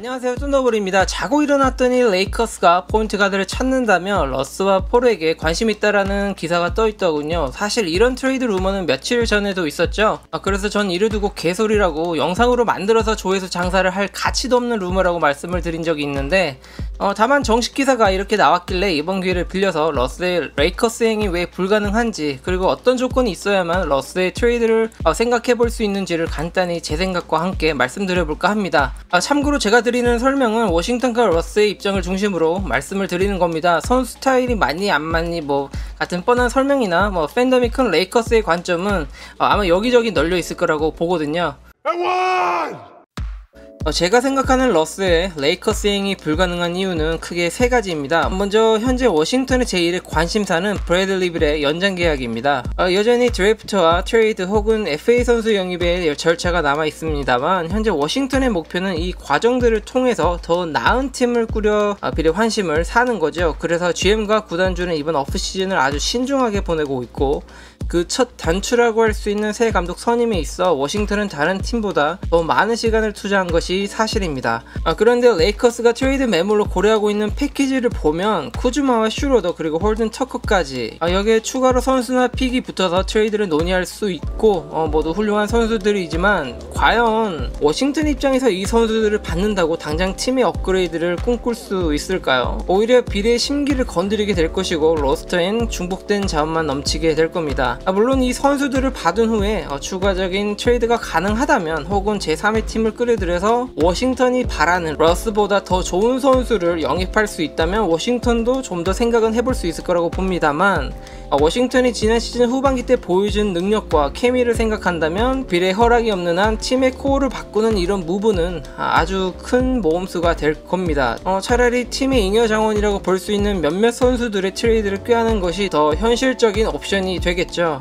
안녕하세요, 쫀더블입니다. 자고 일어났더니 레이커스가 포인트 가드를 찾는다며 러스와 폴에게 관심이 있다라는 기사가 떠있더군요. 사실 이런 트레이드 루머는 며칠 전에도 있었죠. 그래서 전 이를 두고 개소리라고 영상으로 만들어서 조회수 장사를 할 가치도 없는 루머라고 말씀을 드린 적이 있는데 다만 정식 기사가 이렇게 나왔길래 이번 기회를 빌려서 러스의 레이커스 행이 왜 불가능한지, 그리고 어떤 조건이 있어야만 러스의 트레이드를 생각해볼 수 있는지를 간단히 제 생각과 함께 말씀드려볼까 합니다. 참고로 제가 드리는 설명은 워싱턴과 러스의 입장을 중심으로 말씀을 드리는 겁니다. 선수 스타일이 맞니 안 맞니 같은 뻔한 설명이나 팬덤이 큰 레이커스의 관점은 아마 여기저기 널려 있을 거라고 보거든요. 제가 생각하는 러스의 레이커스 행이 불가능한 이유는 크게 세 가지입니다. 먼저 현재 워싱턴의 제1의 관심사는 브래들리 빌의 연장 계약입니다. 여전히 드래프트와 트레이드 혹은 FA 선수 영입의 절차가 남아 있습니다만, 현재 워싱턴의 목표는 이 과정들을 통해서 더 나은 팀을 꾸려 빌의 환심을 사는 거죠. 그래서 GM과 구단주는 이번 오프시즌을 아주 신중하게 보내고 있고, 그 첫 단추라고 할 수 있는 새 감독 선임에 있어 워싱턴은 다른 팀보다 더 많은 시간을 투자한 것이 사실입니다. 그런데 레이커스가 트레이드 매물로 고려하고 있는 패키지를 보면 쿠즈마와 슈로더 그리고 홀든 터커까지 여기에 추가로 선수나 픽이 붙어서 트레이드를 논의할 수 있고 모두 훌륭한 선수들이지만, 과연 워싱턴 입장에서 이 선수들을 받는다고 당장 팀의 업그레이드를 꿈꿀 수 있을까요? 오히려 빌의 심기를 건드리게 될 것이고 로스터엔 중복된 자원만 넘치게 될 겁니다. 물론 이 선수들을 받은 후에 추가적인 트레이드가 가능하다면, 혹은 제3의 팀을 끌어들여서 워싱턴이 바라는 러스보다 더 좋은 선수를 영입할 수 있다면 워싱턴도 좀 더 생각은 해볼 수 있을 거라고 봅니다만, 워싱턴이 지난 시즌 후반기 때 보여준 능력과 케미를 생각한다면 빌의 허락이 없는 한 팀의 코어를 바꾸는 이런 무브는 아주 큰 모험수가 될 겁니다. 차라리 팀의 잉여 자원이라고 볼 수 있는 몇몇 선수들의 트레이드를 꾀하는 것이 더 현실적인 옵션이 되겠죠.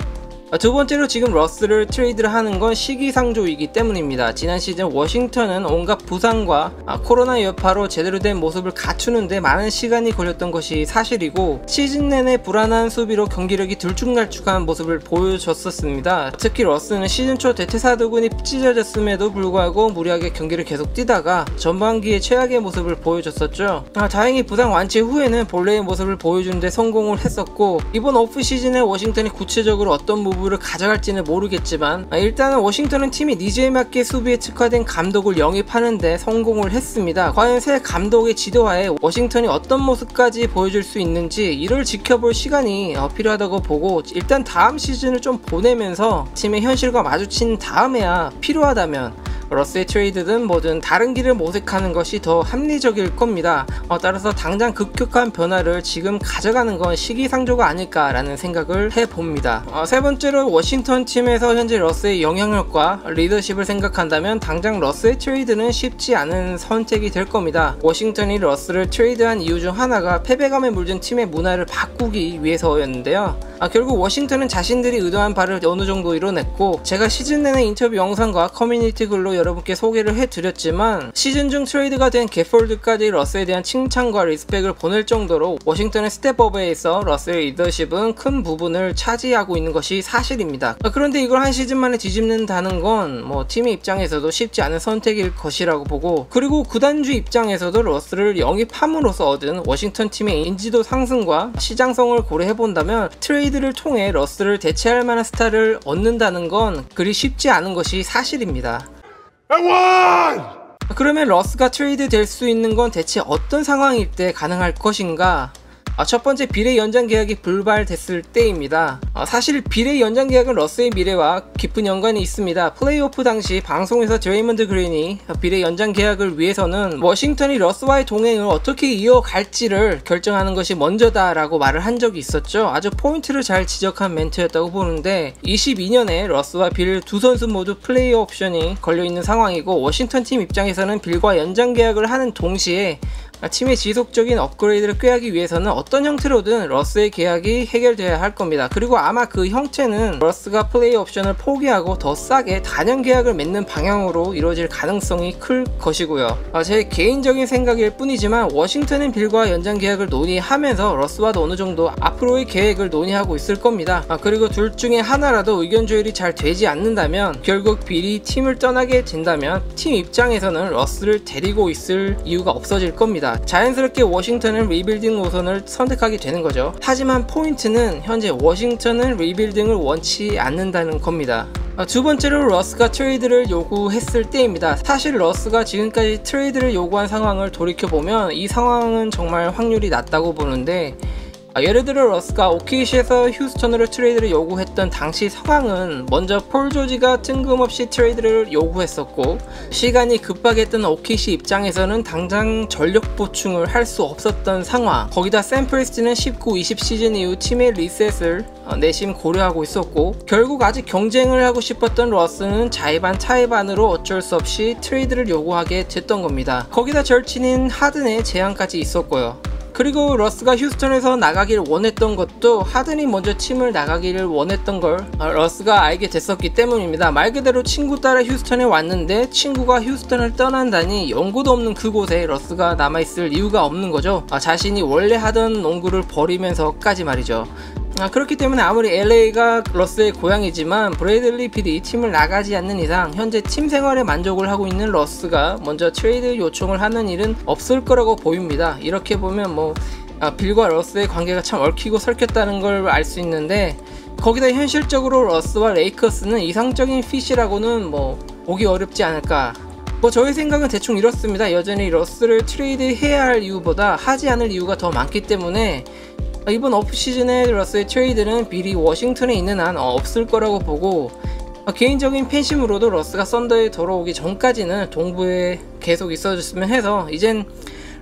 두 번째로, 지금 러스를 트레이드를 하는 건 시기상조이기 때문입니다. 지난 시즌 워싱턴은 온갖 부상과 코로나 여파로 제대로 된 모습을 갖추는데 많은 시간이 걸렸던 것이 사실이고, 시즌 내내 불안한 수비로 경기력이 들쭉날쭉한 모습을 보여줬었습니다. 특히 러스는 시즌 초 대퇴사두근이 찢어졌음에도 불구하고 무리하게 경기를 계속 뛰다가 전반기에 최악의 모습을 보여줬었죠. 다행히 부상 완치 후에는 본래의 모습을 보여주는데 성공을 했었고, 이번 오프 시즌에 워싱턴이 구체적으로 어떤 를 가져갈지는 모르겠지만, 일단은 워싱턴은 팀이 니즈에 맞게 수비에 특화된 감독을 영입하는데 성공을 했습니다. 과연 새 감독의 지도하에 워싱턴이 어떤 모습까지 보여줄 수 있는지 이를 지켜볼 시간이 필요하다고 보고, 일단 다음 시즌을 좀 보내면서 팀의 현실과 마주친 다음에야 필요하다면 러스의 트레이드든 뭐든 다른 길을 모색하는 것이 더 합리적일 겁니다. 따라서 당장 급격한 변화를 지금 가져가는 건 시기상조가 아닐까라는 생각을 해봅니다. 세 번째로, 워싱턴 팀에서 현재 러스의 영향력과 리더십을 생각한다면 당장 러스의 트레이드는 쉽지 않은 선택이 될 겁니다. 워싱턴이 러스를 트레이드한 이유 중 하나가 패배감에 물든 팀의 문화를 바꾸기 위해서였는데요. 결국 워싱턴은 자신들이 의도한 바를 어느 정도 이뤄냈고, 제가 시즌 내내 인터뷰 영상과 커뮤니티 글로 여러분께 소개를 해드렸지만, 시즌 중 트레이드가 된 게폴드까지 러스에 대한 칭찬과 리스펙을 보낼 정도로 워싱턴의 스텝업에 있어 러스의 리더십은 큰 부분을 차지하고 있는 것이 사실입니다. 그런데 이걸 한 시즌 만에 뒤집는다는 건 팀의 입장에서도 쉽지 않은 선택일 것이라고 보고, 그리고 구단주 입장에서도 러스를 영입함으로써 얻은 워싱턴 팀의 인지도 상승과 시장성을 고려해본다면 트레이드를 통해 러스를 대체할 만한 스타를 얻는다는 건 그리 쉽지 않은 것이 사실입니다. 그러면 러스가 트레이드 될 수 있는 건 대체 어떤 상황일 때 가능할 것인가? 첫 번째, 빌의 연장 계약이 불발됐을 때입니다. 사실 빌의 연장 계약은 러스의 미래와 깊은 연관이 있습니다. 플레이오프 당시 방송에서 드레이먼드 그린이 빌의 연장 계약을 위해서는 워싱턴이 러스와의 동행을 어떻게 이어갈지를 결정하는 것이 먼저다라고 말을 한 적이 있었죠. 아주 포인트를 잘 지적한 멘트였다고 보는데, 22년에 러스와 빌 두 선수 모두 플레이 옵션이 걸려있는 상황이고, 워싱턴 팀 입장에서는 빌과 연장 계약을 하는 동시에 팀의 지속적인 업그레이드를 꾀하기 위해서는 어떤 형태로든 러스의 계약이 해결돼야 할 겁니다. 그리고 아마 그 형태는 러스가 플레이 옵션을 포기하고 더 싸게 단연 계약을 맺는 방향으로 이루어질 가능성이 클 것이고요. 제 개인적인 생각일 뿐이지만 워싱턴은 빌과 연장 계약을 논의하면서 러스와도 어느 정도 앞으로의 계획을 논의하고 있을 겁니다. 그리고 둘 중에 하나라도 의견 조율이 잘 되지 않는다면 결국 빌이 팀을 떠나게 된다면 팀 입장에서는 러스를 데리고 있을 이유가 없어질 겁니다. 자연스럽게 워싱턴은 리빌딩 노선을 선택하게 되는 거죠. 하지만 포인트는 현재 워싱턴은 리빌딩을 원치 않는다는 겁니다. 두 번째로 러스가 트레이드를 요구했을 때입니다. 사실 러스가 지금까지 트레이드를 요구한 상황을 돌이켜보면 이 상황은 정말 확률이 낮다고 보는데, 예를 들어 러스가 OKC에서 휴스턴으로 트레이드를 요구했던 당시 상황은 먼저 폴 조지가 뜬금없이 트레이드를 요구했었고, 시간이 급박했던 OKC 입장에서는 당장 전력 보충을 할 수 없었던 상황, 거기다 샘 프레스틴은 19-20 시즌 이후 팀의 리셋을 내심 고려하고 있었고, 결국 아직 경쟁을 하고 싶었던 러스는 자의반 타의반으로 어쩔 수 없이 트레이드를 요구하게 됐던 겁니다. 거기다 절친인 하든의 제안까지 있었고요. 그리고 러스가 휴스턴에서 나가기를 원했던 것도 하든이 먼저 팀을 나가기를 원했던 걸 러스가 알게 됐었기 때문입니다. 말 그대로 친구 따라 휴스턴에 왔는데 친구가 휴스턴을 떠난다니 연고도 없는 그곳에 러스가 남아있을 이유가 없는 거죠. 자신이 원래 하던 농구를 버리면서까지 말이죠. 그렇기 때문에 아무리 LA가 러스의 고향이지만 브래들리 필이 팀을 나가지 않는 이상 현재 팀 생활에 만족을 하고 있는 러스가 먼저 트레이드 요청을 하는 일은 없을 거라고 보입니다. 이렇게 보면 빌과 러스의 관계가 참 얽히고 설켰다는 걸 알 수 있는데, 거기다 현실적으로 러스와 레이커스는 이상적인 핏이라고는 보기 어렵지 않을까. 저의 생각은 대충 이렇습니다. 여전히 러스를 트레이드 해야 할 이유보다 하지 않을 이유가 더 많기 때문에 이번 오프시즌에 러스의 트레이드는 빌이 워싱턴에 있는 한 없을 거라고 보고, 개인적인 팬심으로도 러스가 썬더에 돌아오기 전까지는 동부에 계속 있어줬으면 해서, 이젠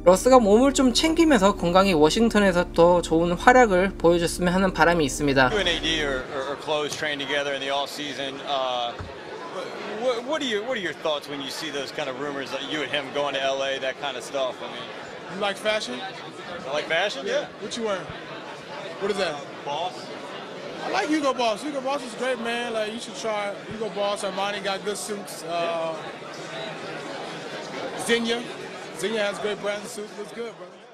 러스가 몸을 좀 챙기면서 건강히 워싱턴에서 더 좋은 활약을 보여줬으면 하는 바람이 있습니다. You and AD are close, training together in the off season. What are your thoughts when you see those kind of rumors that you and him going to LA, that kind of stuff? I mean, you like fashion? I like fashion. Yeah. What you wearing? What is that? Boss. I like Hugo Boss. Hugo Boss is great, man. Like, you should try Hugo Boss. Armani got good suits. Zegna has great brand suits. Looks good, brother.